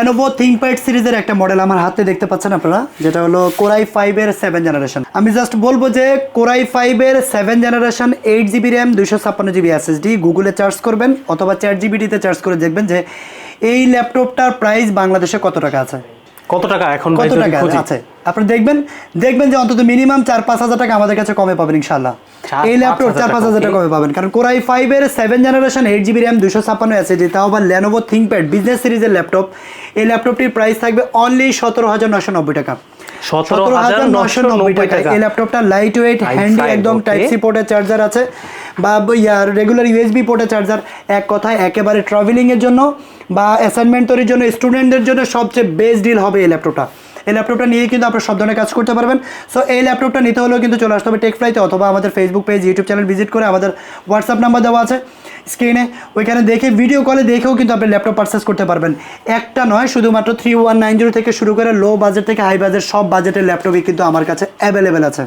Lenovo ThinkPad সিরিজের একটা model আমার হাতে দেখতে পাচ্ছেন আপনারা, যেটা হলো Core i5 এর 7 জেনারেশন। আমি জাস্ট বলবো যে Core i5 এর 7 generation 8GB RAM 256GB SSD গুগলে চার্জ করবেন অথবা ChatGPT তে চার্জ করে দেখবেন যে এই ল্যাপটপটার প্রাইস বাংলাদেশে কত টাকা আছে, কত টাকা এখন কত টাকা আছে। আপনি দেখবেন যে অন্তত মিনিমাম 4-5 হাজার টাকা আমাদের কাছে কমে পাবেন ইনশাআল্লাহ। এই ল্যাপটপ 4-5 হাজার টাকা কমে পাবেন, কারণ Core i5 এর 7 জেনারেশন 8GB RAM 256 SSD, তাও আবার Lenovo ThinkPad বিজনেস সিরিজের ল্যাপটপ। এই ল্যাপটপটির প্রাইস থাকবে অনলি 17,990 টাকা। 17,990 টাকা। এই ল্যাপটপটা লাইট ওয়েট, হ্যান্ডি, একদম টাইপ সি পোর্টের চার্জার আছে বা রেগুলার ইউএসবি পোর্টের চার্জার। এক কথায় একেবারে ট্রাভেলিংয়ের জন্য বা অ্যাসাইনমেন্ট তৈরির জন্য, স্টুডেন্টদের জন্য সবচেয়ে বেস্ট ডিল হবে এই ল্যাপটপটা। এই ল্যাপটপটা নিয়ে কিন্তু আপনারা সব ধরনের কাজ করতে পারবেন। সো এই ল্যাপটপটা নিতে হলেও কিন্তু চলে আসতে হবে টেকফ্লাইতে অথবা আমাদের Facebook page, YouTube channel visit করে আমাদের হোয়াটসঅ্যাপ নাম্বার দেওয়া আছে স্ক্রিনে, ওইখানে দেখে ভিডিও কলে দেখেও কিন্তু আপনি ল্যাপটপ পারচেস করতে পারবেন। একটা নয়, শুধুমাত্র 3190 থেকে শুরু করে লো বাজেট থেকে হাই বাজেট সব বাজেটের ল্যাপটপই কিন্তু আমার কাছে অ্যাভেলেবেল আছে।